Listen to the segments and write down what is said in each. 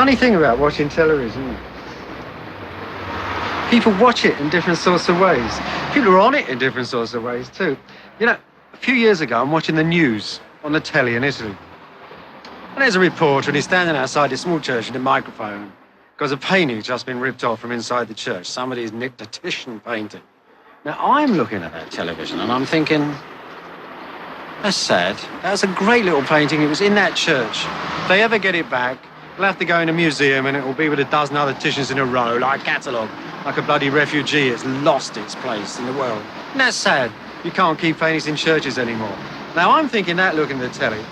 funny thing about watching television. People watch it in different sorts of ways. People are on it in different sorts of ways too. You know, a few years ago, I'm watching the news on the telly in Italy. And there's a reporter and he's standing outside a small church with a microphone because a painting's just been ripped off from inside the church. Somebody's nicked a Titian painting. Now, I'm looking at that television and I'm thinking, that's sad. That was a great little painting. It was in that church. If they ever get it back, they'll have to go in a museum and it will be with a dozen other Titians in a row, like a catalogue, like a bloody refugee. It's lost its place in the world. And that's sad. You can't keep paintings in churches anymore. Now, I'm thinking that looking at the telly.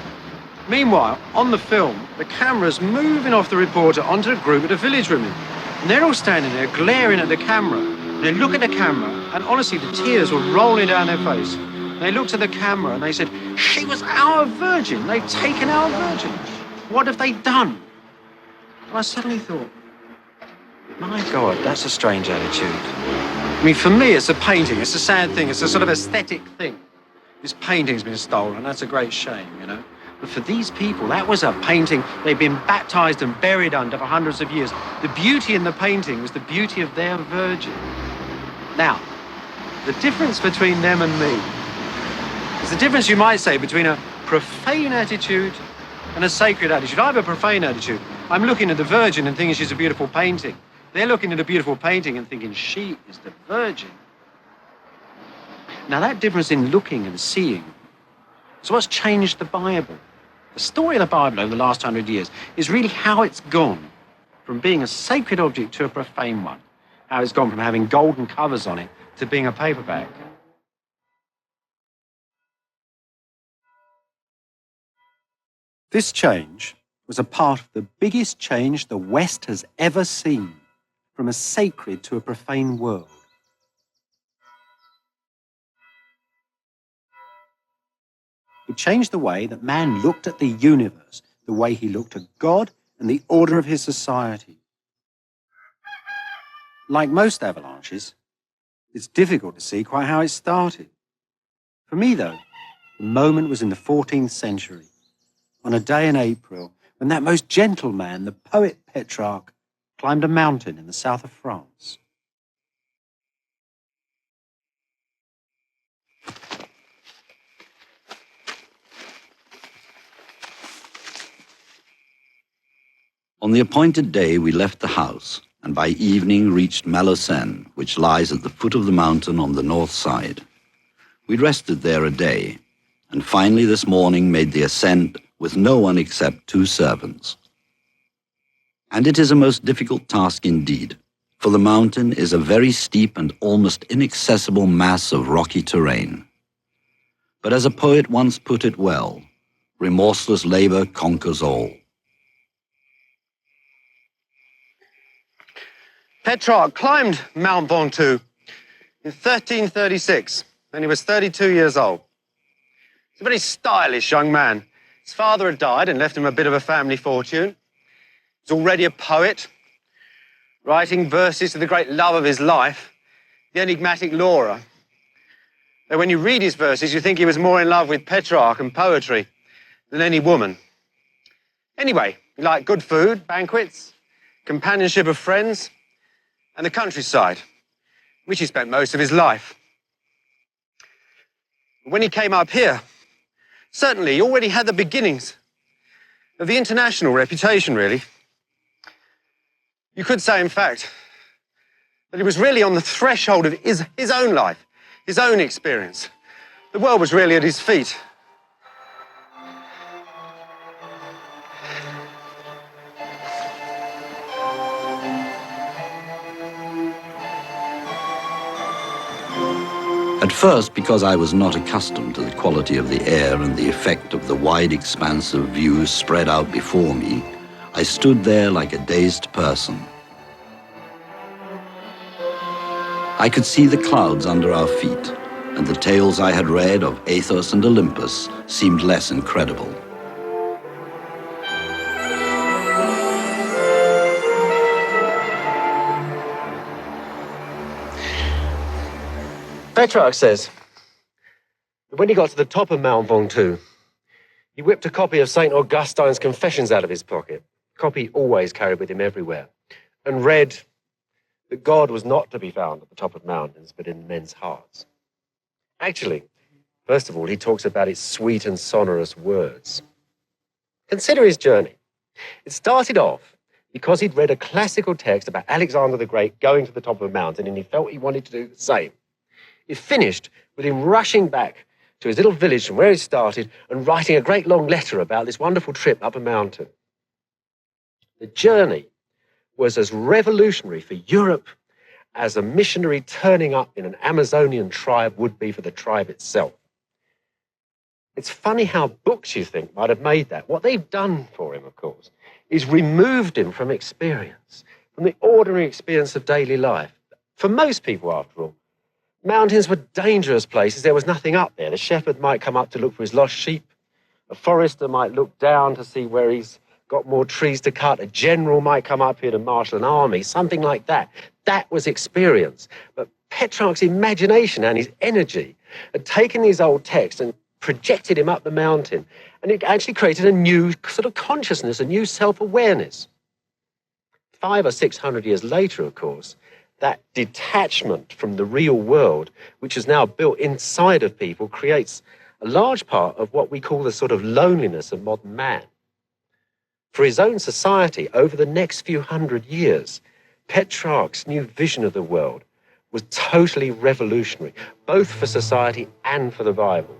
Meanwhile, on the film, the camera's moving off the reporter onto a group of the village women. And they're all standing there glaring at the camera. They look at the camera, and honestly, the tears were rolling down their face. They looked at the camera and they said, she was our virgin. They've taken our virgin. What have they done? And I suddenly thought, my God, that's a strange attitude. I mean, for me, it's a painting. It's a sad thing. It's a sort of aesthetic thing. This painting's been stolen. That's a great shame, you know. But for these people, that was a painting they've been baptized and buried under for hundreds of years. The beauty in the painting was the beauty of their virgin. Now, the difference between them and me is the difference, you might say, between a profane attitude and a sacred attitude. I have a profane attitude. I'm looking at the Virgin and thinking she's a beautiful painting. They're looking at a beautiful painting and thinking she is the Virgin. Now, that difference in looking and seeing is what's changed the Bible. The story of the Bible over the last 100 years is really how it's gone from being a sacred object to a profane one. How it's gone from having golden covers on it to being a paperback. This change was a part of the biggest change the West has ever seen, from a sacred to a profane world. It changed the way that man looked at the universe, the way he looked at God and the order of his society. Like most avalanches, it's difficult to see quite how it started. For me, though, the moment was in the 14th century, on a day in April, when that most gentle man, the poet Petrarch, climbed a mountain in the south of France. On the appointed day, we left the house, and by evening reached Malocène, which lies at the foot of the mountain on the north side. We rested there a day, and finally this morning made the ascent with no one except 2 servants. And it is a most difficult task indeed, for the mountain is a very steep and almost inaccessible mass of rocky terrain. But as a poet once put it well, remorseless labor conquers all. Petrarch climbed Mount Ventoux in 1336, when he was 32 years old. He's a very stylish young man. His father had died and left him a bit of a family fortune. He's already a poet, writing verses to the great love of his life, the enigmatic Laura. Now, when you read his verses, you think he was more in love with Petrarch and poetry than any woman. Anyway, he liked good food, banquets, companionship of friends, and the countryside, which he spent most of his life. When he came up here, certainly he already had the beginnings of the international reputation, really. You could say, in fact, that he was really on the threshold of his own life, his own experience. The world was really at his feet. At first, because I was not accustomed to the quality of the air and the effect of the wide expanse of view spread out before me, I stood there like a dazed person. I could see the clouds under our feet, and the tales I had read of Athos and Olympus seemed less incredible. Petrarch says that when he got to the top of Mount Ventoux, he whipped a copy of St. Augustine's Confessions out of his pocket. copy he always carried with him everywhere, and read that God was not to be found at the top of mountains, but in men's hearts. Actually, first of all, he talks about its sweet and sonorous words. Consider his journey. It started off because he'd read a classical text about Alexander the Great going to the top of a mountain, and he felt he wanted to do the same. It finished with him rushing back to his little village from where he started and writing a great long letter about this wonderful trip up a mountain. The journey was as revolutionary for Europe as a missionary turning up in an Amazonian tribe would be for the tribe itself. It's funny how books, you think, might have made that. What they've done for him, of course, is removed him from experience, from the ordinary experience of daily life. For most people, after all, mountains were dangerous places. There was nothing up there. The shepherd might come up to look for his lost sheep. A forester might look down to see where he's got more trees to cut. A general might come up here to marshal an army, something like that. That was experience. But Petrarch's imagination and his energy had taken these old texts and projected him up the mountain, and it actually created a new sort of consciousness, a new self-awareness. 500 or 600 years later, of course, that detachment from the real world, which is now built inside of people, creates a large part of what we call the sort of loneliness of modern man. For his own society, over the next few hundred years, Petrarch's new vision of the world was totally revolutionary, both for society and for the Bible.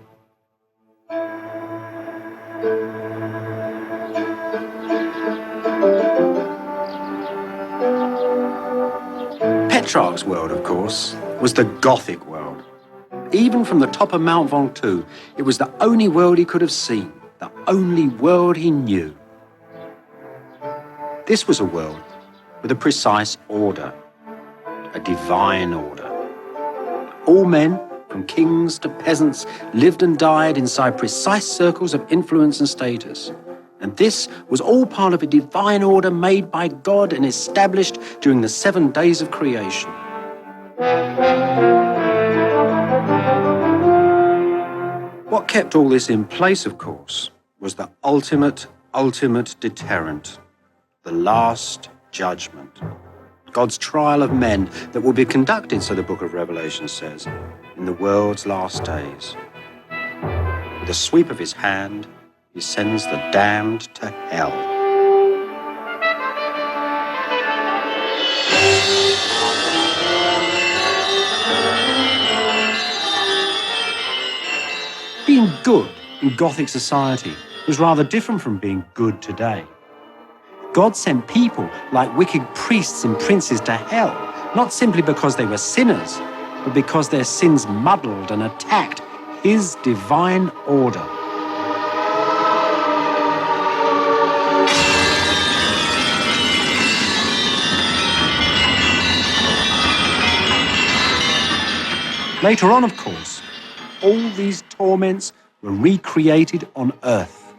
Petrarch's world, of course, was the Gothic world. Even from the top of Mount Ventoux, it was the only world he could have seen, the only world he knew. This was a world with a precise order, a divine order. All men, from kings to peasants, lived and died inside precise circles of influence and status. And this was all part of a divine order made by God and established during the 7 days of creation. What kept all this in place, of course, was the ultimate deterrent, the last judgment. God's trial of men that will be conducted, so the book of Revelation says, in the world's last days. With a sweep of his hand, he sends the damned to hell. Being good in Gothic society was rather different from being good today. God sent people like wicked priests and princes to hell, not simply because they were sinners, but because their sins muddled and attacked his divine order. Later on, of course, all these torments were recreated on earth.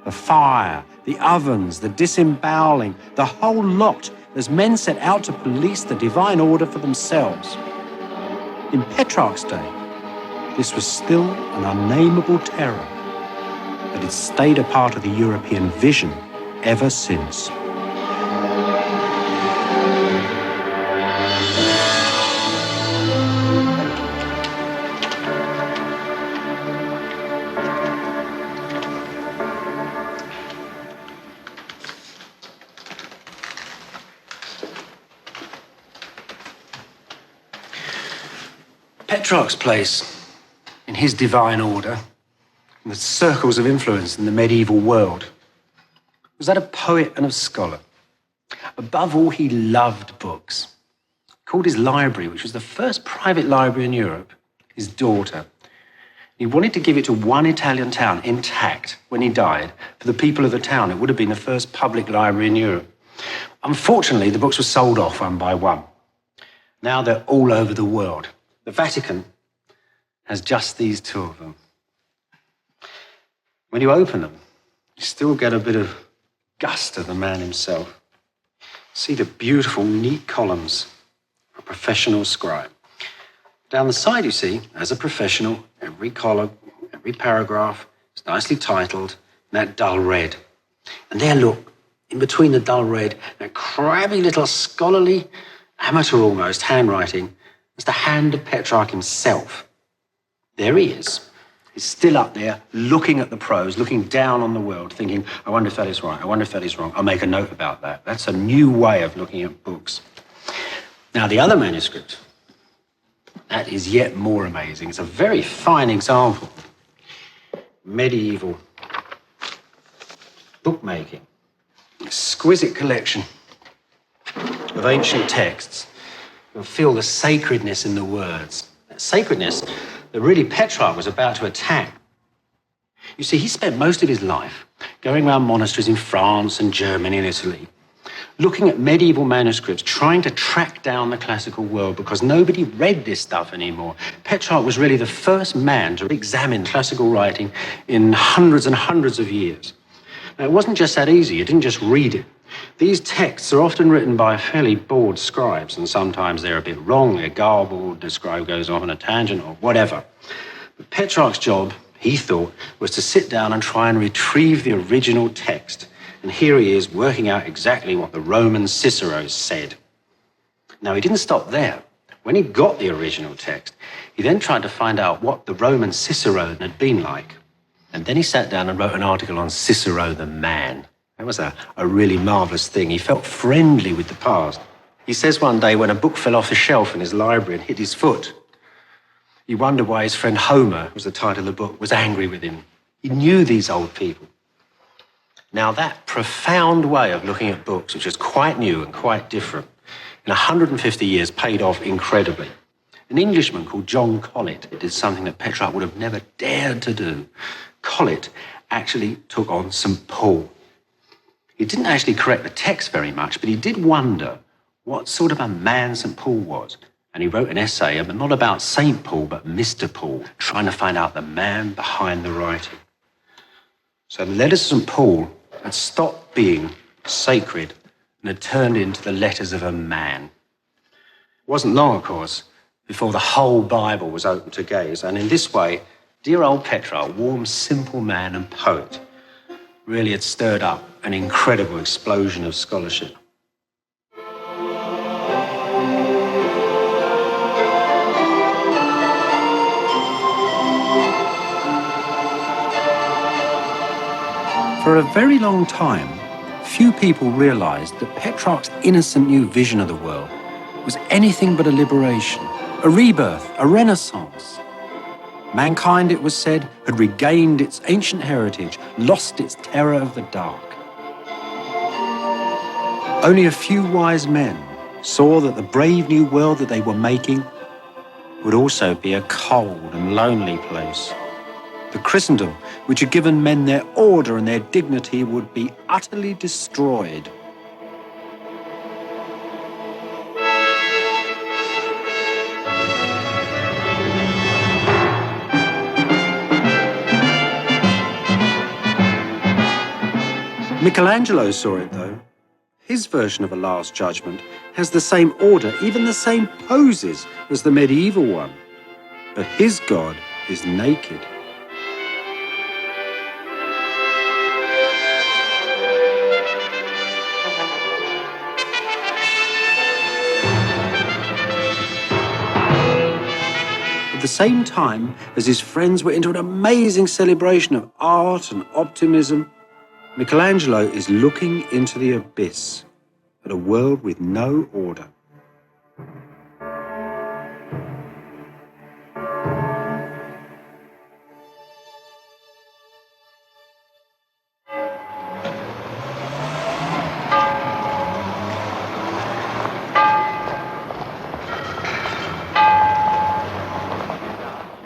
The fire, the ovens, the disemboweling, the whole lot, as men set out to police the divine order for themselves. In Petrarch's day, this was still an unnameable terror, but it's stayed a part of the European vision ever since. Petrarch's place in his divine order, in the circles of influence in the medieval world, was that of poet and of scholar. Above all, he loved books. He called his library, which was the first private library in Europe, his daughter. He wanted to give it to one Italian town intact when he died. For the people of the town, it would have been the first public library in Europe. Unfortunately, the books were sold off one by one. Now they're all over the world. The Vatican has just these 2 of them. When you open them, you still get a bit of gust of the man himself. See the beautiful, neat columns of a professional scribe. Down the side, you see, as a professional, every column, every paragraph is nicely titled in that dull red. And there, look, In between the dull red, that crabby little scholarly, amateur almost, handwriting was the hand of Petrarch himself. There he is. He's still up there, looking at the prose, looking down on the world, thinking, I wonder if that is right, I wonder if that is wrong. I'll make a note about that. That's a new way of looking at books. Now, the other manuscript, that is yet more amazing. It's a very fine example. Medieval bookmaking. Exquisite collection of ancient texts. You'll feel the sacredness in the words. That sacredness that really Petrarch was about to attack. You see, he spent most of his life going around monasteries in France and Germany and Italy, looking at medieval manuscripts, trying to track down the classical world because nobody read this stuff anymore. Petrarch was really the first man to examine classical writing in hundreds and hundreds of years. Now, it wasn't just that easy. You didn't just read it. These texts are often written by fairly bored scribes, and sometimes they're a bit wrong, they're garbled, the scribe goes off on a tangent or whatever. But Petrarch's job, he thought, was to sit down and try and retrieve the original text. And here he is working out exactly what the Roman Cicero said. Now, he didn't stop there. When he got the original text, he then tried to find out what the Roman Cicero had been like. And then he sat down and wrote an article on Cicero the man. That was a really marvellous thing. He felt friendly with the past. He says one day when a book fell off the shelf in his library and hit his foot, he wondered why his friend Homer, was the title of the book, was angry with him. He knew these old people. Now, that profound way of looking at books, which was quite new and quite different, in 150 years paid off incredibly. An Englishman called John Colet did something that Petrarch would have never dared to do. Colet actually took on St. Paul. He didn't actually correct the text very much, but he did wonder what sort of a man St. Paul was. And he wrote an essay, not about St. Paul, but Mr. Paul, trying to find out the man behind the writing. So the letters of St. Paul had stopped being sacred and had turned into the letters of a man. It wasn't long, of course, before the whole Bible was open to gaze. And in this way, dear old Petrarch, warm, simple man and poet, really had stirred up an incredible explosion of scholarship. For a very long time, few people realized that Petrarch's innocent new vision of the world was anything but a liberation, a rebirth, a renaissance. Mankind, it was said, had regained its ancient heritage, lost its terror of the dark. Only a few wise men saw that the brave new world that they were making would also be a cold and lonely place. The Christendom, which had given men their order and their dignity, would be utterly destroyed. Michelangelo saw it, though. His version of a Last Judgment has the same order, even the same poses as the medieval one. But his God is naked. At the same time as his friends were into an amazing celebration of art and optimism, Michelangelo is looking into the abyss at a world with no order.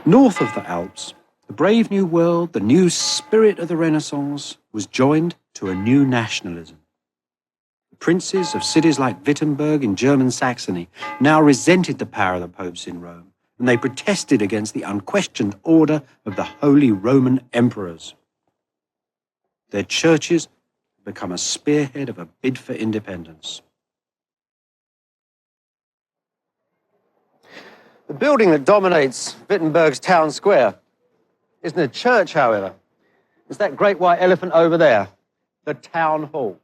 North of the Alps, the brave new world, the new spirit of the Renaissance, was joined to a new nationalism. The princes of cities like Wittenberg in German Saxony now resented the power of the popes in Rome, and they protested against the unquestioned order of the Holy Roman emperors. Their churches had become a spearhead of a bid for independence. The building that dominates Wittenberg's town square isn't a church, however. It's that great white elephant over there, the town hall.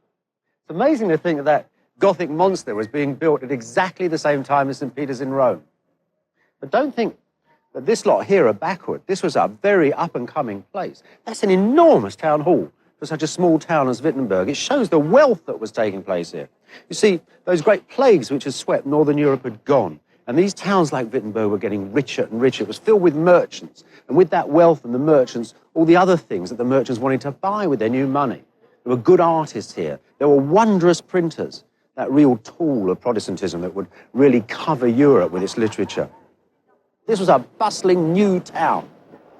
It's amazing to think that that Gothic monster was being built at exactly the same time as St. Peter's in Rome. But don't think that this lot here are backward. This was a very up-and-coming place. That's an enormous town hall for such a small town as Wittenberg. It shows the wealth that was taking place here. You see, those great plagues which had swept northern Europe had gone, and these towns like Wittenberg were getting richer and richer. It was filled with merchants, and with that wealth and the merchants, all the other things that the merchants wanted to buy with their new money. There were good artists here. There were wondrous printers, that real tool of Protestantism that would really cover Europe with its literature. This was a bustling new town.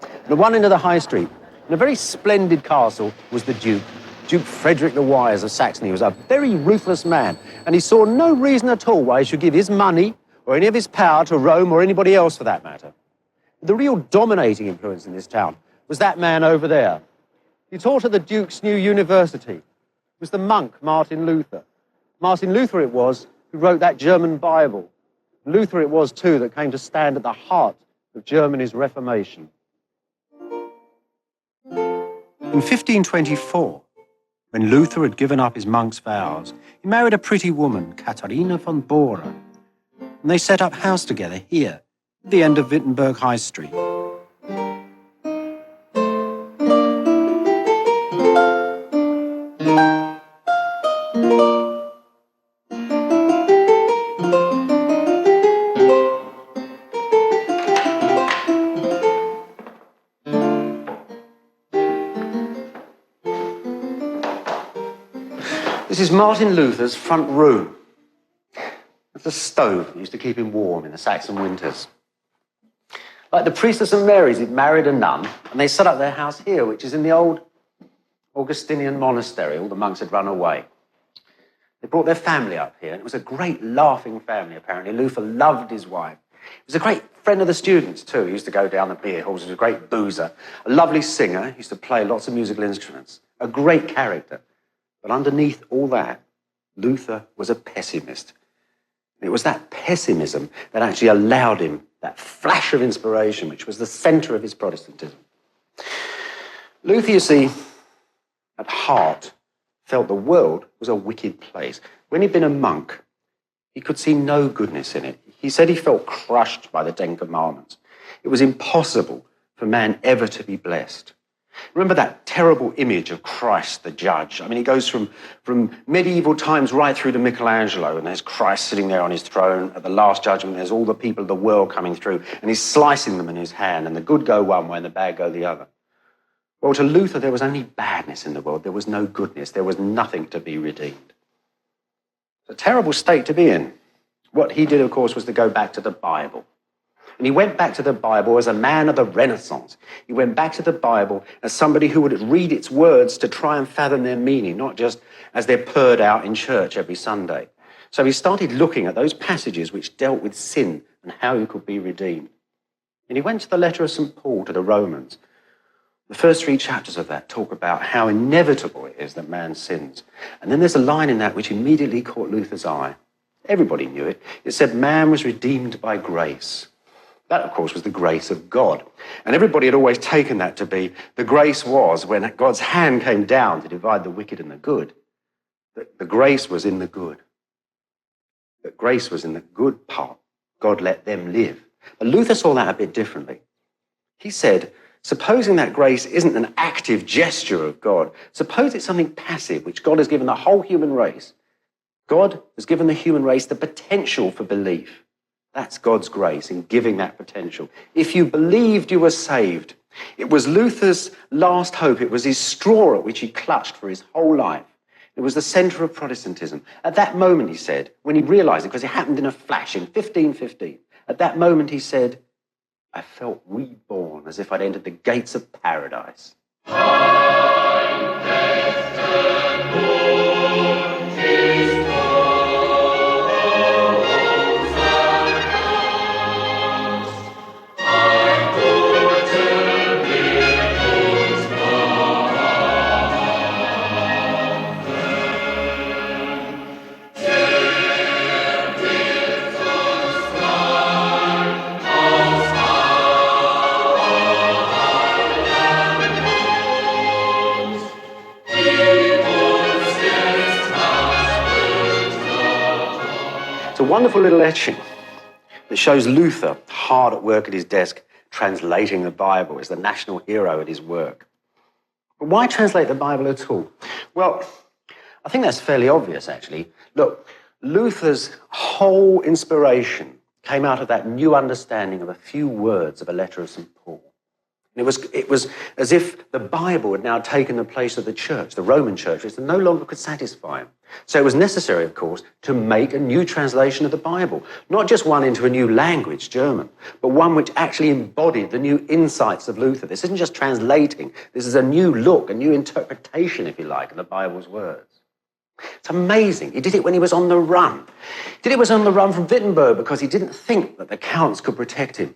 At one end of the high street, in a very splendid castle, was the Duke. Duke Frederick the Wise of Saxony. He was a very ruthless man, and he saw no reason at all why he should give his money or any of his power to Rome or anybody else for that matter. The real dominating influence in this town was that man over there. He taught at the Duke's new university. It was the monk Martin Luther. Martin Luther it was who wrote that German Bible. Luther it was too that came to stand at the heart of Germany's Reformation. In 1524, when Luther had given up his monk's vows, he married a pretty woman, Katharina von Bora, and they set up house together here, at the end of Wittenberg High Street. This is Martin Luther's front room. It's a stove that used to keep him warm in the Saxon winters. Like the priest of St. Mary's, he'd married a nun, and they set up their house here, which is in the old Augustinian monastery. All the monks had run away. They brought their family up here, and it was a great laughing family, apparently. Luther loved his wife. He was a great friend of the students, too. He used to go down the beer halls. He was a great boozer, a lovely singer. He used to play lots of musical instruments, a great character. But underneath all that, Luther was a pessimist. It was that pessimism that actually allowed him that flash of inspiration, which was the centre of his Protestantism. Luther, you see, at heart, felt the world was a wicked place. When he'd been a monk, he could see no goodness in it. He said he felt crushed by the Ten Commandments. It was impossible for man ever to be blessed. Remember that terrible image of Christ, the judge? I mean, it goes from medieval times right through to Michelangelo, and there's Christ sitting there on his throne. At the Last Judgment, there's all the people of the world coming through, and he's slicing them in his hand, and the good go one way and the bad go the other. Well, to Luther, there was only badness in the world. There was no goodness. There was nothing to be redeemed. It's a terrible state to be in. What he did, of course, was to go back to the Bible. And he went back to the Bible as a man of the Renaissance. He went back to the Bible as somebody who would read its words to try and fathom their meaning, not just as they're purred out in church every Sunday. So he started looking at those passages which dealt with sin and how he could be redeemed. And he went to the letter of St. Paul to the Romans. The first 3 chapters of that talk about how inevitable it is that man sins. And then there's a line in that which immediately caught Luther's eye. Everybody knew it. It said man was redeemed by grace. That, of course, was the grace of God. And everybody had always taken that to be the grace was when God's hand came down to divide the wicked and the good. That the grace was in the good. That grace was in the good part. God let them live. But Luther saw that a bit differently. He said, supposing that grace isn't an active gesture of God, suppose it's something passive which God has given the whole human race. God has given the human race the potential for belief. That's God's grace in giving that potential. If you believed, you were saved. It was Luther's last hope. It was his straw at which he clutched for his whole life. It was the centre of Protestantism. At that moment, he said, when he realised it, because it happened in a flash in 1515, at that moment he said, I felt reborn as if I'd entered the gates of paradise. wonderful little etching that shows Luther hard at work at his desk, translating the Bible as the national hero at his work. But why translate the Bible at all? Well, I think that's fairly obvious, actually. Look, Luther's whole inspiration came out of that new understanding of a few words of a letter of St. Paul. And it was as if the Bible had now taken the place of the church, the Roman church, which no longer could satisfy him. So it was necessary, of course, to make a new translation of the Bible, not just one into a new language, German, but one which actually embodied the new insights of Luther. This isn't just translating. This is a new look, a new interpretation, if you like, of the Bible's words. It's amazing. He did it when he was on the run. He did it was on the run from Wittenberg because he didn't think that the counts could protect him.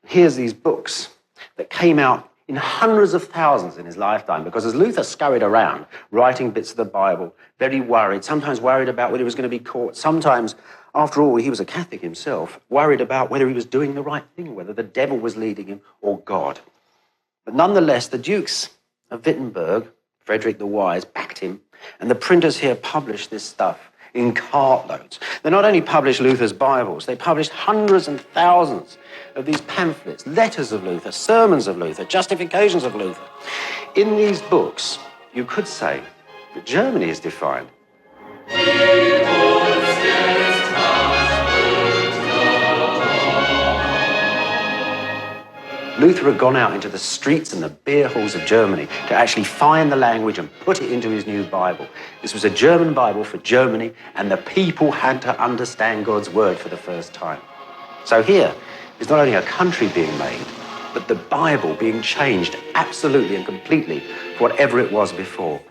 Here's these books that came out in hundreds of thousands in his lifetime, because as Luther scurried around writing bits of the Bible, very worried, sometimes worried about whether he was going to be caught, sometimes, after all, he was a Catholic himself, worried about whether he was doing the right thing, whether the devil was leading him or God. But nonetheless, the dukes of Wittenberg, Frederick the Wise, backed him, and the printers here published this stuff in cartloads. They not only published Luther's Bibles, they published hundreds and thousands of these pamphlets, letters of Luther, sermons of Luther, justifications of Luther. In these books, you could say that Germany is defined. Luther had gone out into the streets and the beer halls of Germany to actually find the language and put it into his new Bible. This was a German Bible for Germany, and the people had to understand God's word for the first time. So here is not only a country being made, but the Bible being changed absolutely and completely for whatever it was before.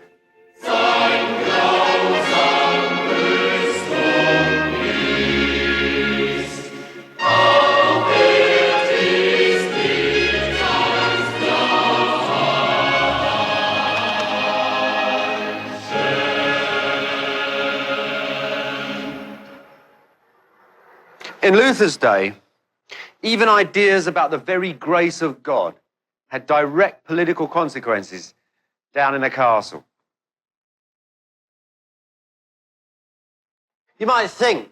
In Luther's day, even ideas about the very grace of God had direct political consequences down in a castle. You might think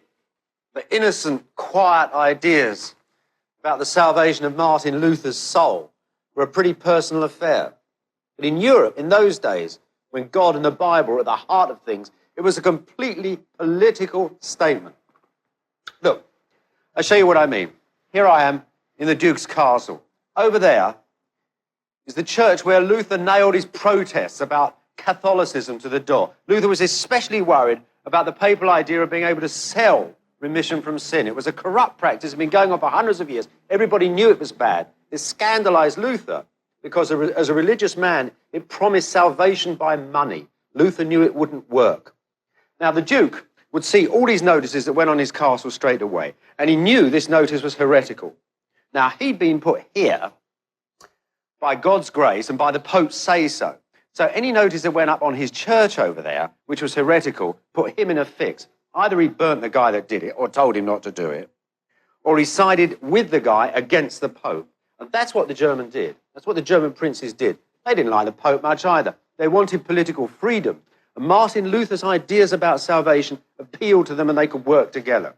that innocent, quiet ideas about the salvation of Martin Luther's soul were a pretty personal affair. But in Europe, in those days, when God and the Bible were at the heart of things, it was a completely political statement. Look, I'll show you what I mean. Here I am in the Duke's castle. Over there is the church where Luther nailed his protests about Catholicism to the door. Luther was especially worried about the papal idea of being able to sell remission from sin. It was a corrupt practice. It had been going on for hundreds of years. Everybody knew it was bad. It scandalized Luther because as a religious man, it promised salvation by money. Luther knew it wouldn't work. Now, the Duke would see all these notices that went on his castle straight away, and he knew this notice was heretical. Now, he'd been put here by God's grace and by the Pope's say-so. So any notice that went up on his church over there, which was heretical, put him in a fix. Either he burnt the guy that did it or told him not to do it, or he sided with the guy against the Pope. And that's what the German did. That's what the German princes did. They didn't like the Pope much either. They wanted political freedom. And Martin Luther's ideas about salvation appealed to them, and they could work together.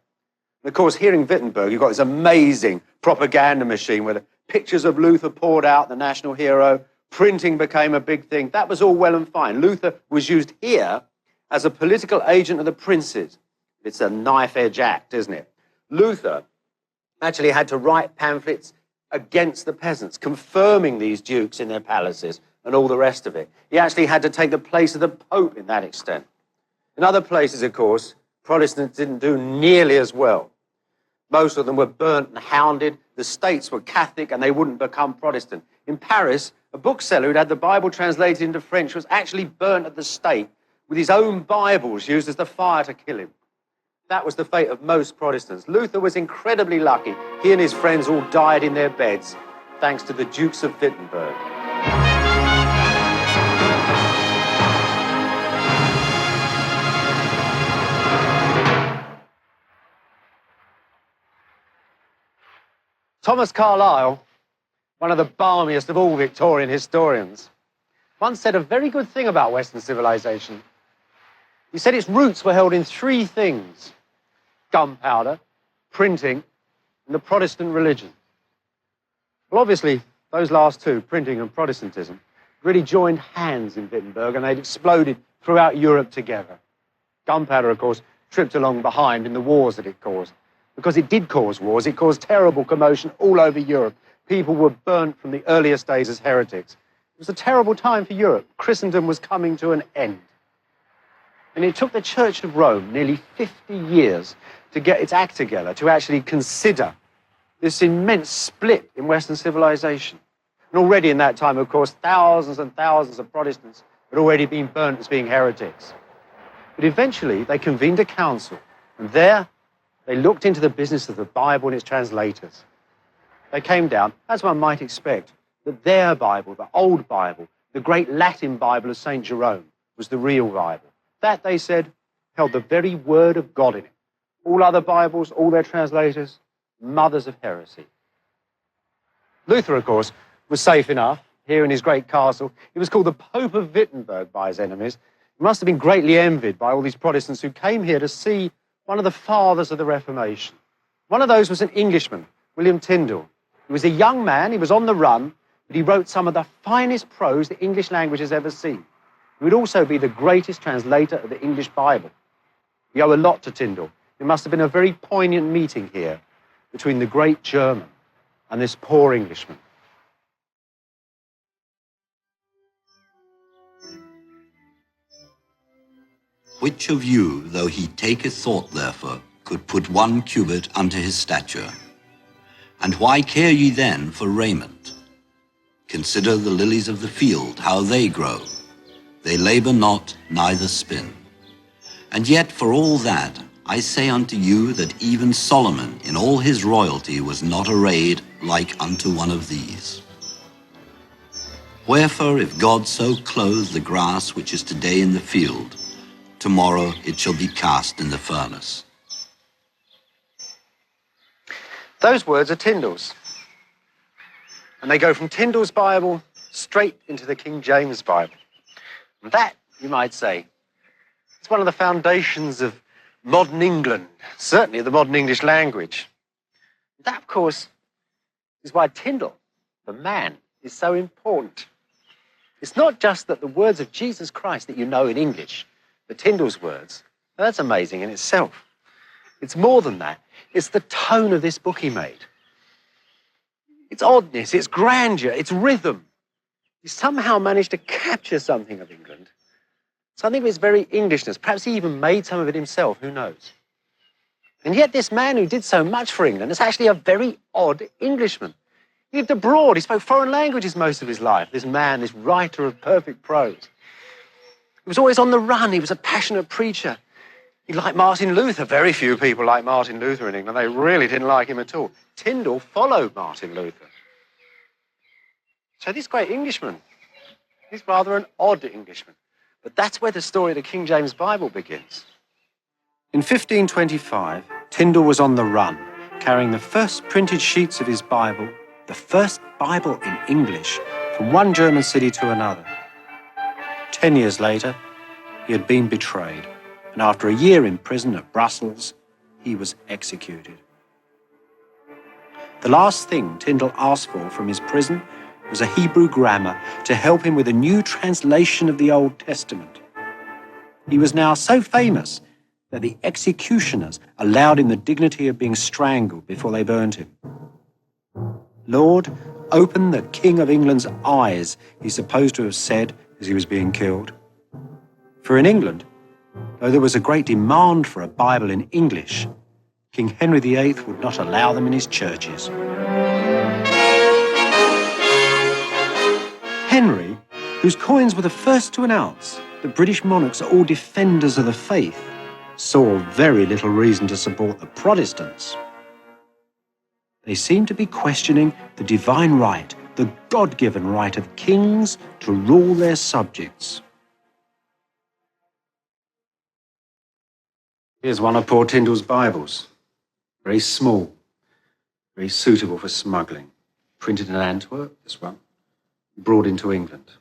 And of course, here in Wittenberg, you've got this amazing propaganda machine where the pictures of Luther poured out, the national hero. Printing became a big thing. That was all well and fine. Luther was used here as a political agent of the princes. It's a knife-edge act, isn't it? Luther actually had to write pamphlets against the peasants, confirming these dukes in their palaces and all the rest of it. He actually had to take the place of the Pope in that extent. In other places, of course, Protestants didn't do nearly as well. Most of them were burnt and hounded. The states were Catholic and they wouldn't become Protestant. In Paris, a bookseller who'd had the Bible translated into French was actually burnt at the stake with his own Bibles used as the fire to kill him. That was the fate of most Protestants. Luther was incredibly lucky. He and his friends all died in their beds, thanks to the Dukes of Wittenberg. Thomas Carlyle, one of the balmiest of all Victorian historians, once said a very good thing about Western civilization. He said its roots were held in three things: gunpowder, printing, and the Protestant religion. Well, obviously, those last two, printing and Protestantism, really joined hands in Wittenberg, and they'd exploded throughout Europe together. Gunpowder, of course, tripped along behind in the wars that it caused. Because it did cause wars, it caused terrible commotion all over Europe. People were burnt from the earliest days as heretics. It was a terrible time for Europe. Christendom was coming to an end. And it took the Church of Rome nearly 50 years to get its act together, to actually consider this immense split in Western civilization. And already in that time, of course, thousands and thousands of Protestants had already been burnt as being heretics. But eventually, they convened a council, and there they looked into the business of the Bible and its translators. They came down, as one might expect, that their Bible, the Old Bible, the great Latin Bible of St. Jerome, was the real Bible. That, they said, held the very word of God in it. All other Bibles, all their translators, mothers of heresy. Luther, of course, was safe enough here in his great castle. He was called the Pope of Wittenberg by his enemies. He must have been greatly envied by all these Protestants who came here to see one of the fathers of the Reformation. One of those was an Englishman, William Tyndale. He was a young man, he was on the run, but he wrote some of the finest prose the English language has ever seen. He would also be the greatest translator of the English Bible. We owe a lot to Tyndale. It must have been a very poignant meeting here between the great German and this poor Englishman. Which of you, though he taketh thought therefore, could put 1 cubit unto his stature? And why care ye then for raiment? Consider the lilies of the field, how they grow. They labor not, neither spin. And yet for all that, I say unto you that even Solomon in all his royalty was not arrayed like unto one of these. Wherefore, if God so clothe the grass which is today in the field, tomorrow it shall be cast in the furnace. Those words are Tyndale's. And they go from Tyndale's Bible straight into the King James Bible. And that, you might say, is one of the foundations of modern England, certainly of the modern English language. That, of course, is why Tyndale, the man, is so important. It's not just that the words of Jesus Christ that you know in English, but Tyndale's words, that's amazing in itself. It's more than that. It's the tone of this book he made. Its oddness, its grandeur, its rhythm. He somehow managed to capture something of England, something of its very Englishness. Perhaps he even made some of it himself, who knows? And yet this man who did so much for England is actually a very odd Englishman. He lived abroad, he spoke foreign languages most of his life, this man, this writer of perfect prose. He was always on the run, he was a passionate preacher. He liked Martin Luther. Very few people like Martin Luther in England. They really didn't like him at all. Tyndale followed Martin Luther. So this great Englishman, he's rather an odd Englishman. But that's where the story of the King James Bible begins. In 1525, Tyndale was on the run, carrying the first printed sheets of his Bible, the first Bible in English, from one German city to another. 10 years later, he had been betrayed, and after a year in prison at Brussels, he was executed. The last thing Tyndale asked for from his prison was a Hebrew grammar to help him with a new translation of the Old Testament. He was now so famous that the executioners allowed him the dignity of being strangled before they burned him. "Lord, open the King of England's eyes," he's supposed to have said as he was being killed. For in England, though there was a great demand for a Bible in English, King Henry VIII would not allow them in his churches. Henry, whose coins were the first to announce that British monarchs are all defenders of the faith, saw very little reason to support the Protestants. They seemed to be questioning the divine right, the God-given right of kings to rule their subjects. Here's one of poor Tyndale's Bibles. Very small, very suitable for smuggling. Printed in Antwerp, this one, brought into England.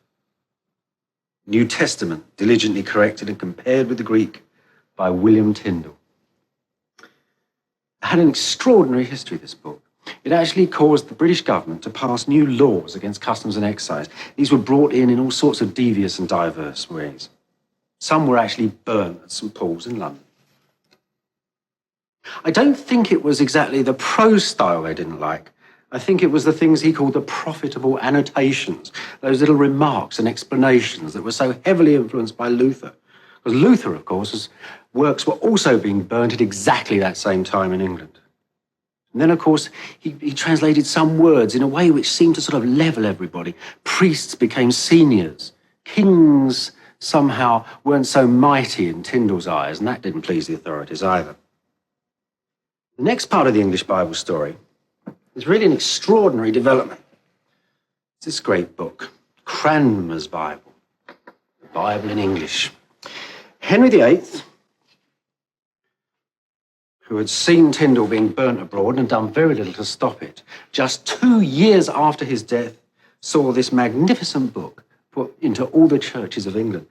New Testament, diligently corrected and compared with the Greek by William Tyndale. had an extraordinary history, this book. It actually caused the British government to pass new laws against customs and excise. These were brought in all sorts of devious and diverse ways. Some were actually burnt at St. Paul's in London. I don't think it was exactly the prose style they didn't like. I think it was the things he called the profitable annotations, those little remarks and explanations that were so heavily influenced by Luther. Because Luther, of course, his works were also being burnt at exactly that same time in England. And then, of course, he translated some words in a way which seemed to sort of level everybody. Priests became seniors. Kings somehow weren't so mighty in Tyndall's eyes, and that didn't please the authorities either. The next part of the English Bible story is really an extraordinary development. It's this great book, Cranmer's Bible, the Bible in English. Henry VIII, who had seen Tyndall being burnt abroad and done very little to stop it, just 2 years after his death, saw this magnificent book put into all the churches of England.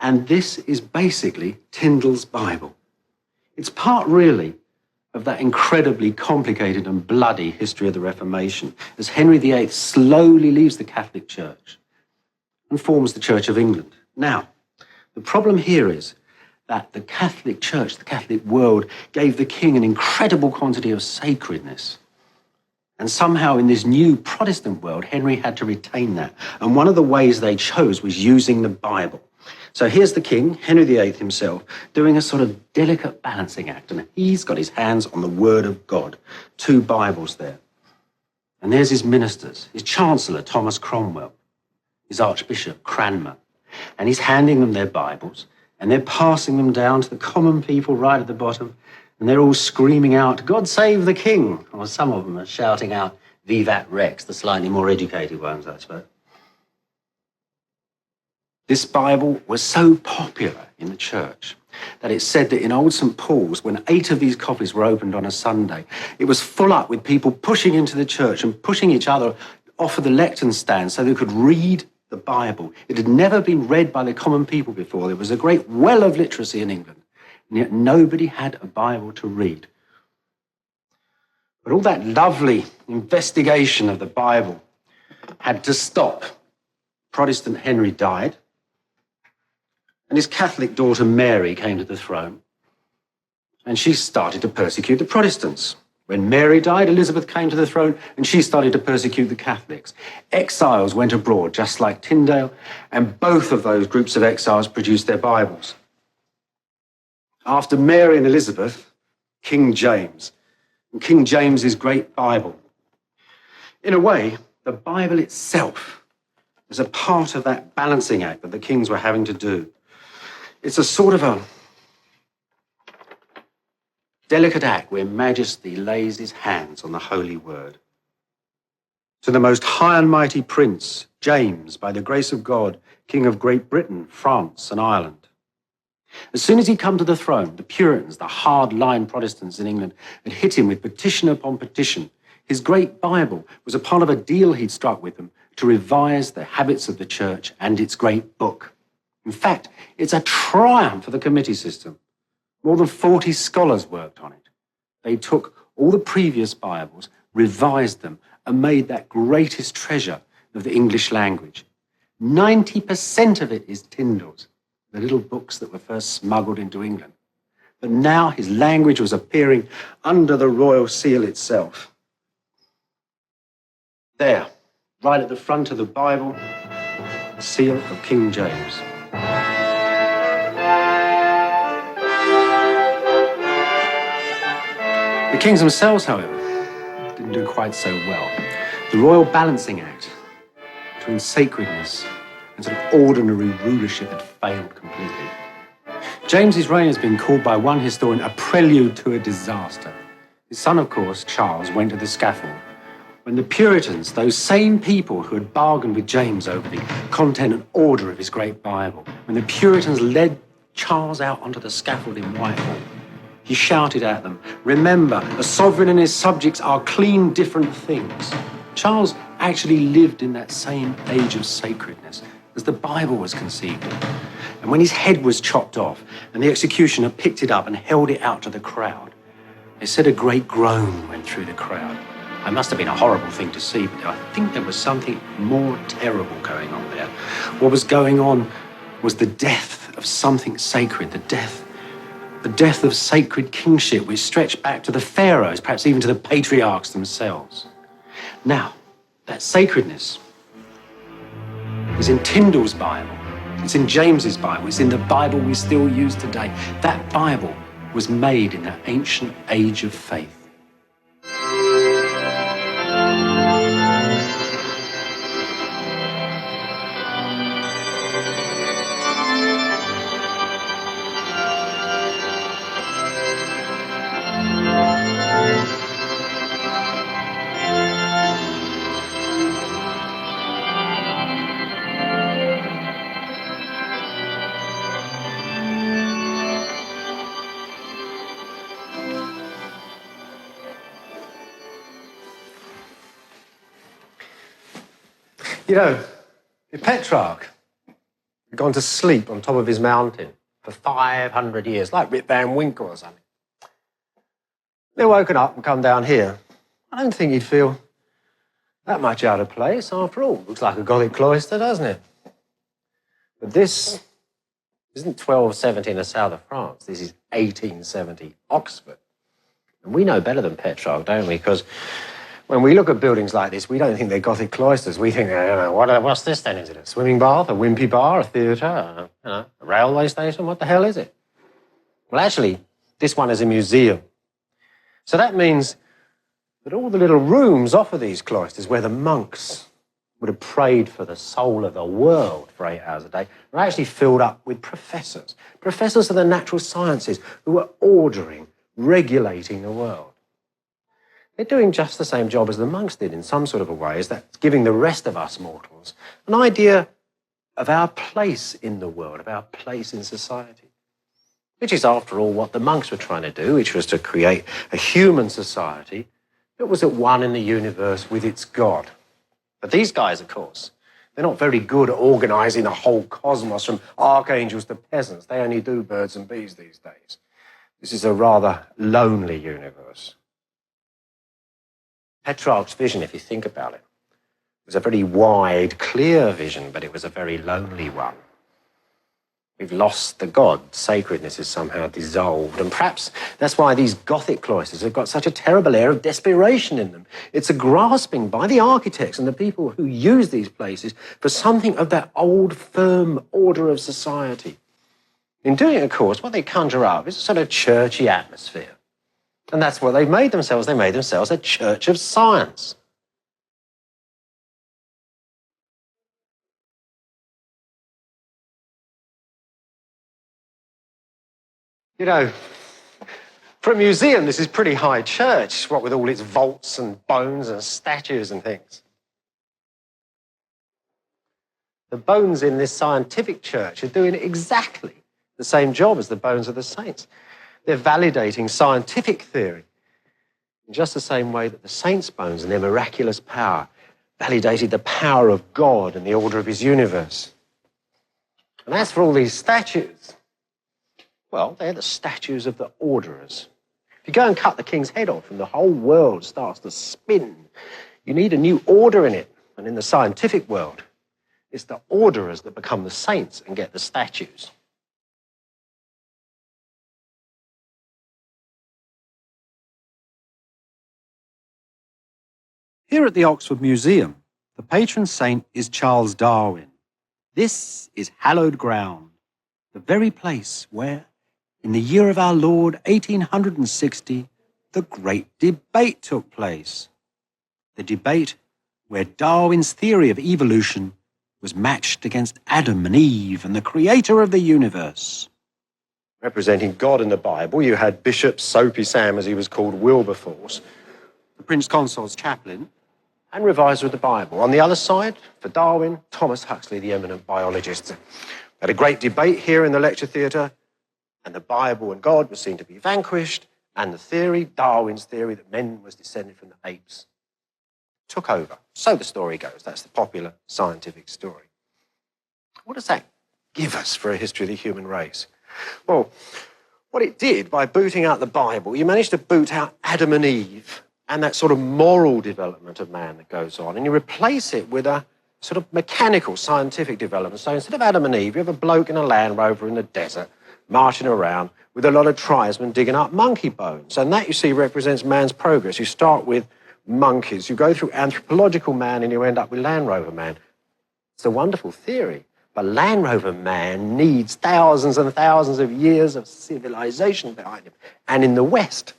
And this is basically Tyndall's Bible. It's part, really, of that incredibly complicated and bloody history of the Reformation, as Henry VIII slowly leaves the Catholic Church and forms the Church of England. Now, the problem here is that the Catholic Church, the Catholic world, gave the king an incredible quantity of sacredness. And somehow in this new Protestant world, Henry had to retain that. And one of the ways they chose was using the Bible. So here's the king, Henry VIII himself, doing a sort of delicate balancing act. And he's got his hands on the Word of God. 2 Bibles there. And there's his ministers, his Chancellor, Thomas Cromwell, his Archbishop, Cranmer. And he's handing them their Bibles. And they're passing them down to the common people right at the bottom. And they're all screaming out, "God save the king." Or some of them are shouting out, "Vivat Rex," the slightly more educated ones, I suppose. This Bible was so popular in the church that it said that in old St. Paul's, when 8 of these copies were opened on a Sunday, it was full up with people pushing into the church and pushing each other off of the lectern stand so they could read the Bible. It had never been read by the common people before. There was a great well of literacy in England, and yet nobody had a Bible to read. But all that lovely investigation of the Bible had to stop. Protestant Henry died, and his Catholic daughter Mary came to the throne, and she started to persecute the Protestants. When Mary died, Elizabeth came to the throne, and she started to persecute the Catholics. Exiles went abroad, just like Tyndale, and both of those groups of exiles produced their Bibles. After Mary and Elizabeth, King James, and King James's great Bible. In a way, the Bible itself is a part of that balancing act that the kings were having to do. It's a sort of a delicate act where Majesty lays his hands on the holy word. To the most high and mighty Prince, James, by the grace of God, King of Great Britain, France, and Ireland. As soon as he'd come to the throne, the Puritans, the hard-line Protestants in England, had hit him with petition upon petition. His great Bible was a part of a deal he'd struck with them to revise the habits of the church and its great book. In fact, it's a triumph for the committee system. More than 40 scholars worked on it. They took all the previous Bibles, revised them, and made that greatest treasure of the English language. 90% of it is Tyndall's, the little books that were first smuggled into England. But now his language was appearing under the royal seal itself. There, right at the front of the Bible, the seal of King James. The kings themselves, however, didn't do quite so well. The royal balancing act between sacredness and sort of ordinary rulership had failed completely. James's reign has been called by one historian a prelude to a disaster. His son, of course, Charles, went to the scaffold when the Puritans, those same people who had bargained with James over the content and order of his great Bible, when the Puritans led Charles out onto the scaffold in Whitehall, he shouted at them, "Remember, a sovereign and his subjects are clean different things." Charles actually lived in that same age of sacredness as the Bible was conceived in. And when his head was chopped off and the executioner picked it up and held it out to the crowd, They said a great groan went through the crowd. It must have been a horrible thing to see, but I think there was something more terrible going on there. What was going on was the death of something sacred, the death of sacred kingship, which stretched back to the pharaohs, perhaps even to the patriarchs themselves. Now, that sacredness is in Tyndall's Bible, it's in James's Bible, it's in the Bible we still use today. That Bible was made in that ancient age of faith. You know, the Petrarch had gone to sleep on top of his mountain for 500 years, like Rip Van Winkle or something. They're woken up and come down here. I don't think he'd feel that much out of place after all. Looks like a Gothic cloister, doesn't it? But this isn't 1270 in the south of France. This is 1870 Oxford. And we know better than Petrarch, don't we? Because when we look at buildings like this, we don't think they're Gothic cloisters. We think, what's this then? Is it a swimming bath, a wimpy bar, a theatre, a railway station? What the hell is it? Well, actually, this one is a museum. So that means that all the little rooms off of these cloisters where the monks would have prayed for the soul of the world for 8 hours a day are actually filled up with professors. Professors of the natural sciences who were ordering, regulating the world. They're doing just the same job as the monks did in some sort of a way, is that giving the rest of us mortals an idea of our place in the world, of our place in society. Which is, after all, what the monks were trying to do, which was to create a human society that was at one in the universe with its God. But these guys, of course, they're not very good at organising the whole cosmos from archangels to peasants. They only do birds and bees these days. This is a rather lonely universe. Petrarch's vision, if you think about it, was a very wide, clear vision, but it was a very lonely one. We've lost the God. Sacredness is somehow dissolved. And perhaps that's why these Gothic cloisters have got such a terrible air of desperation in them. It's a grasping by the architects and the people who use these places for something of that old, firm order of society. In doing it, of course, what they conjure up is a sort of churchy atmosphere. And that's what they've made themselves. They made themselves a church of science. You know, for a museum, this is pretty high church, what with all its vaults and bones and statues and things. The bones in this scientific church are doing exactly the same job as the bones of the saints. They're validating scientific theory in just the same way that the saints' bones and their miraculous power validated the power of God and the order of his universe. And as for all these statues, well, they're the statues of the orderers. If you go and cut the king's head off and the whole world starts to spin, you need a new order in it. And in the scientific world, it's the orderers that become the saints and get the statues. Here at the Oxford Museum, the patron saint is Charles Darwin. This is hallowed ground, the very place where, in the year of our Lord, 1860, the great debate took place. The debate where Darwin's theory of evolution was matched against Adam and Eve and the creator of the universe. Representing God in the Bible, you had Bishop Soapy Sam, as he was called, Wilberforce, The Prince Consort's chaplain. and reviser of the Bible. On the other side, for Darwin, Thomas Huxley, the eminent biologist. Had a great debate here in the lecture theatre, and the Bible and God were seen to be vanquished, and the theory, Darwin's theory, that men was descended from the apes, took over. So the story goes. That's the popular scientific story. What does that give us for a history of the human race? Well, what it did by booting out the Bible, you managed to boot out Adam and Eve and that sort of moral development of man that goes on, and you replace it with a sort of mechanical, scientific development. So instead of Adam and Eve, you have a bloke in a Land Rover in the desert marching around with a lot of tribesmen digging up monkey bones. And that, you see, represents man's progress. You start with monkeys, you go through anthropological man, and you end up with Land Rover man. It's a wonderful theory. But Land Rover man needs thousands and thousands of years of civilization behind him. And in the West,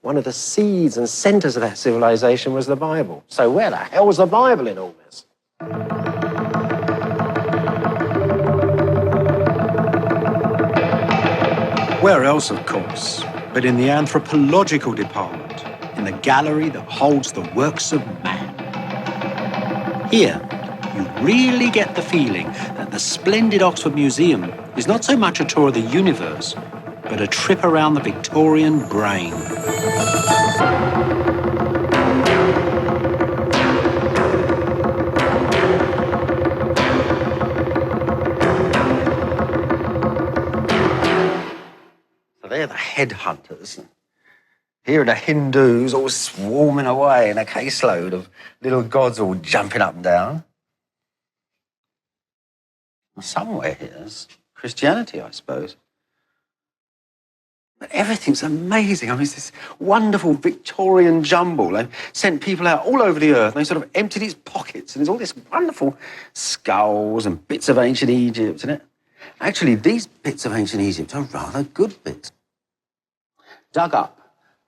one of the seeds and centers of that civilization was the Bible. So where the hell was the Bible in all this? Where else, of course, but in the anthropological department, in the gallery that holds the works of man. Here, you really get the feeling that the splendid Oxford Museum is not so much a tour of the universe, but a trip around the Victorian brain. So they're the headhunters. Here are the Hindus all swarming away in a caseload of little gods all jumping up and down. Somewhere here's Christianity, I suppose. But everything's amazing. I mean, it's this wonderful Victorian jumble. They sent people out all over the earth, and they sort of emptied its pockets, and there's all this wonderful skulls and bits of ancient Egypt in it. Actually, these bits of ancient Egypt are rather good bits. Dug up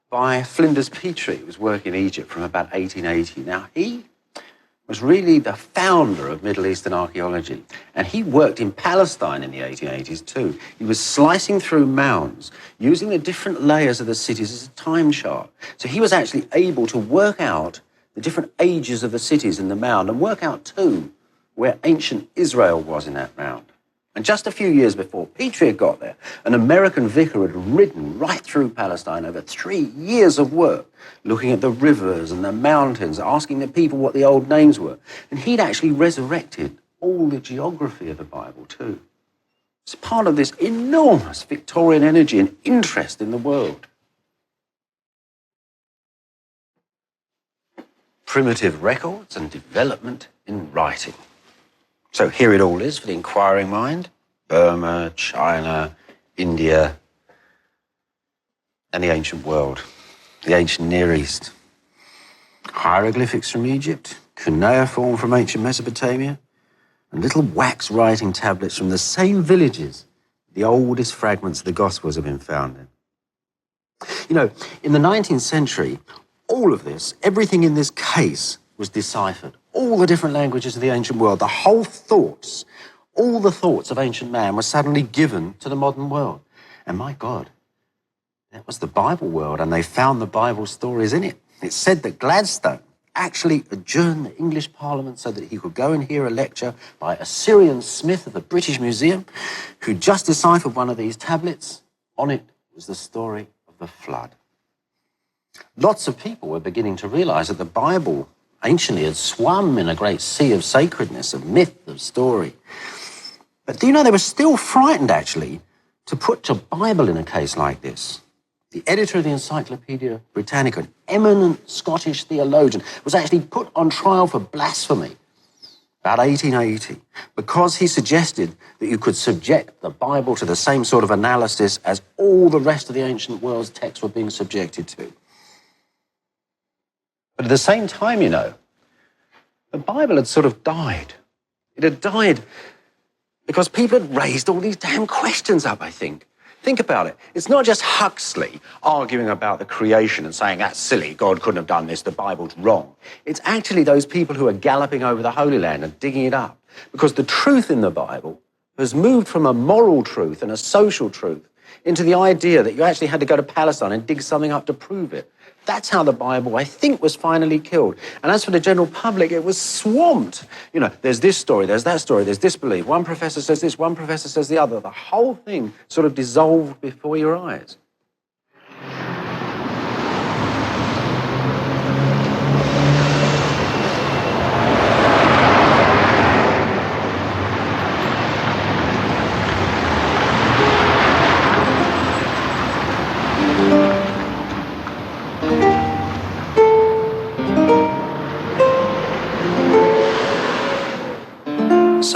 by Flinders Petrie, who was working in Egypt from about 1880. Now, he was really the founder of Middle Eastern archaeology, and he worked in Palestine in the 1880s too. He was slicing through mounds, using the different layers of the cities as a time chart. So he was actually able to work out the different ages of the cities in the mound, and work out too where ancient Israel was in that mound. And just a few years before Petrie had got there, an American vicar had ridden right through Palestine over 3 years of work, looking at the rivers and the mountains, asking the people what the old names were. And he'd actually resurrected all the geography of the Bible too. It's part of this enormous Victorian energy and interest in the world. Primitive records and development in writing. So here it all is for the inquiring mind: Burma, China, India, and the ancient world, the ancient Near East. Hieroglyphics from Egypt, cuneiform from ancient Mesopotamia, and little wax writing tablets from the same villages the oldest fragments of the Gospels have been found in. You know, in the 19th century, all of this, everything in this case, was deciphered. All the different languages of the ancient world, the whole thoughts, all the thoughts of ancient man were suddenly given to the modern world. And my God, that was the Bible world, and they found the Bible stories in it. It said that Gladstone actually adjourned the English Parliament so that he could go and hear a lecture by a Syrian Smith of the British Museum, who just deciphered one of these tablets. On it was the story of the flood. Lots of people were beginning to realize that the Bible anciently had swum in a great sea of sacredness, of myth, of story. But do you know, they were still frightened, actually, to put your Bible in a case like this. The editor of the Encyclopedia Britannica, an eminent Scottish theologian, was actually put on trial for blasphemy about 1880 because he suggested that you could subject the Bible to the same sort of analysis as all the rest of the ancient world's texts were being subjected to. But at the same time, you know, the Bible had sort of died. It had died because people had raised all these damn questions up, I think. Think about it. It's not just Huxley arguing about the creation and saying, that's silly, God couldn't have done this, the Bible's wrong. It's actually those people who are galloping over the Holy Land and digging it up, because the truth in the Bible has moved from a moral truth and a social truth into the idea that you actually had to go to Palestine and dig something up to prove it. That's how the Bible, I think, was finally killed. And as for the general public, it was swamped. You know, there's this story, there's that story, there's disbelief. One professor says this, one professor says the other. The whole thing sort of dissolved before your eyes.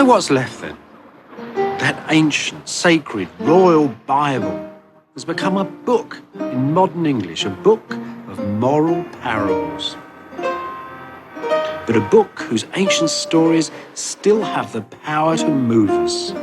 So what's left then? That ancient, sacred, royal Bible has become a book in modern English, a book of moral parables. But a book whose ancient stories still have the power to move us.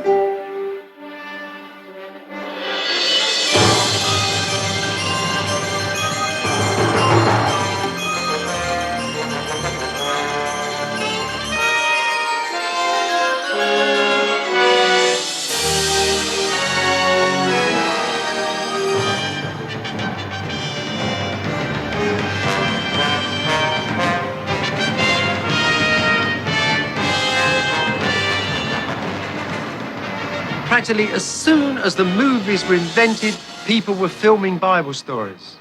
Practically as soon as the movies were invented, people were filming Bible stories.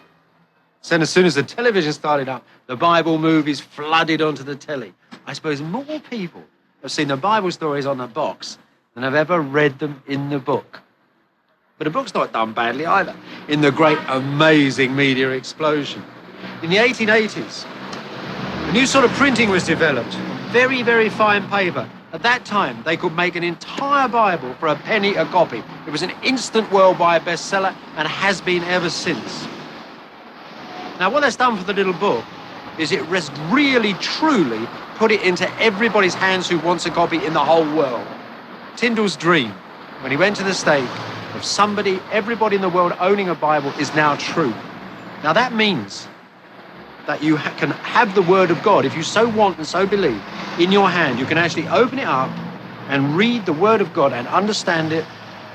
So as soon as the television started up, the Bible movies flooded onto the telly. I suppose more people have seen the Bible stories on the box than have ever read them in the book. But the book's not done badly either, in the great, amazing media explosion. In the 1880s, a new sort of printing was developed. Very, very fine paper. At that time, they could make an entire Bible for a penny a copy. It was an instant worldwide bestseller and has been ever since. Now, what that's done for the little book is it has really, truly put it into everybody's hands who wants a copy in the whole world. Tyndall's dream, when he went to the stake, of everybody in the world owning a Bible is now true. Now, that means that you can have the Word of God, if you so want and so believe, in your hand. You can actually open it up and read the Word of God and understand it,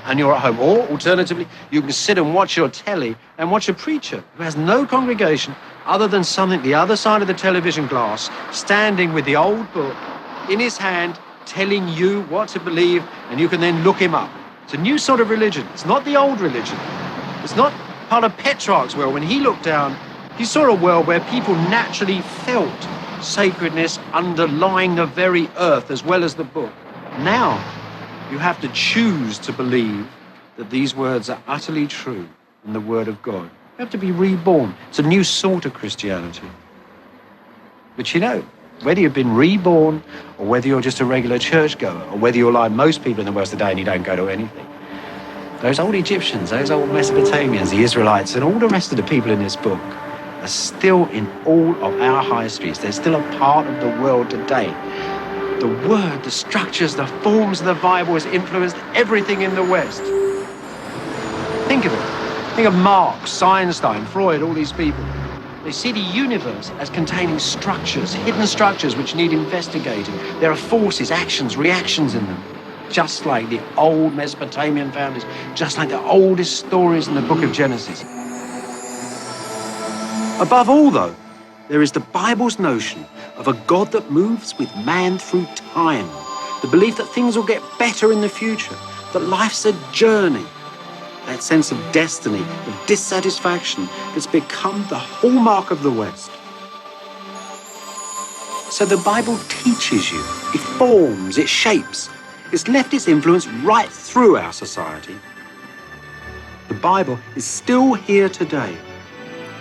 and you're at home. Or, alternatively, you can sit and watch your telly and watch a preacher who has no congregation other than something the other side of the television glass, standing with the old book in his hand, telling you what to believe, and you can then look him up. It's a new sort of religion. It's not the old religion. It's not part of Petrarch's world. When he looked down, he saw a world where people naturally felt sacredness underlying the very earth as well as the book. Now, you have to choose to believe that these words are utterly true in the Word of God. You have to be reborn. It's a new sort of Christianity. But you know, whether you've been reborn or whether you're just a regular churchgoer or whether you're like most people in the West today and you don't go to anything, those old Egyptians, those old Mesopotamians, the Israelites, and all the rest of the people in this book are still in all of our high streets. They're still a part of the world today. The word, the structures, the forms of the Bible has influenced everything in the West. Think of it. Think of Marx, Einstein, Freud, all these people. They see the universe as containing structures, hidden structures which need investigating. There are forces, actions, reactions in them. Just like the old Mesopotamian families, just like the oldest stories in the book of Genesis. Above all, though, there is the Bible's notion of a God that moves with man through time, the belief that things will get better in the future, that life's a journey, that sense of destiny, of dissatisfaction that's become the hallmark of the West. So the Bible teaches you, it forms, it shapes, it's left its influence right through our society. The Bible is still here today,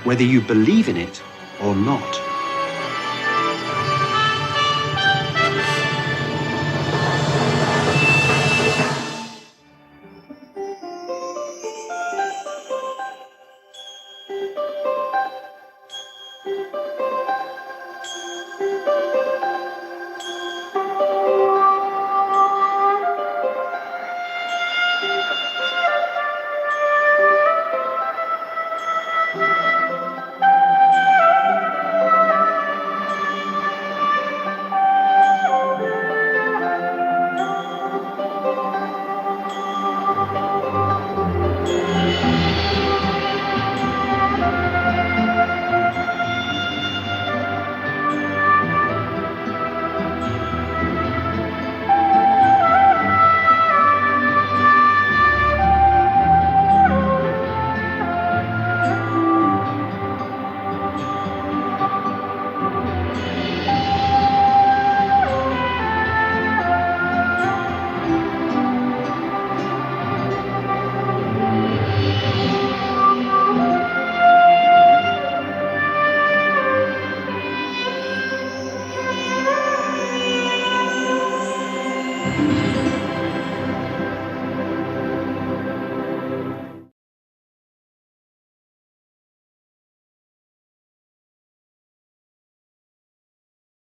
whether you believe in it or not.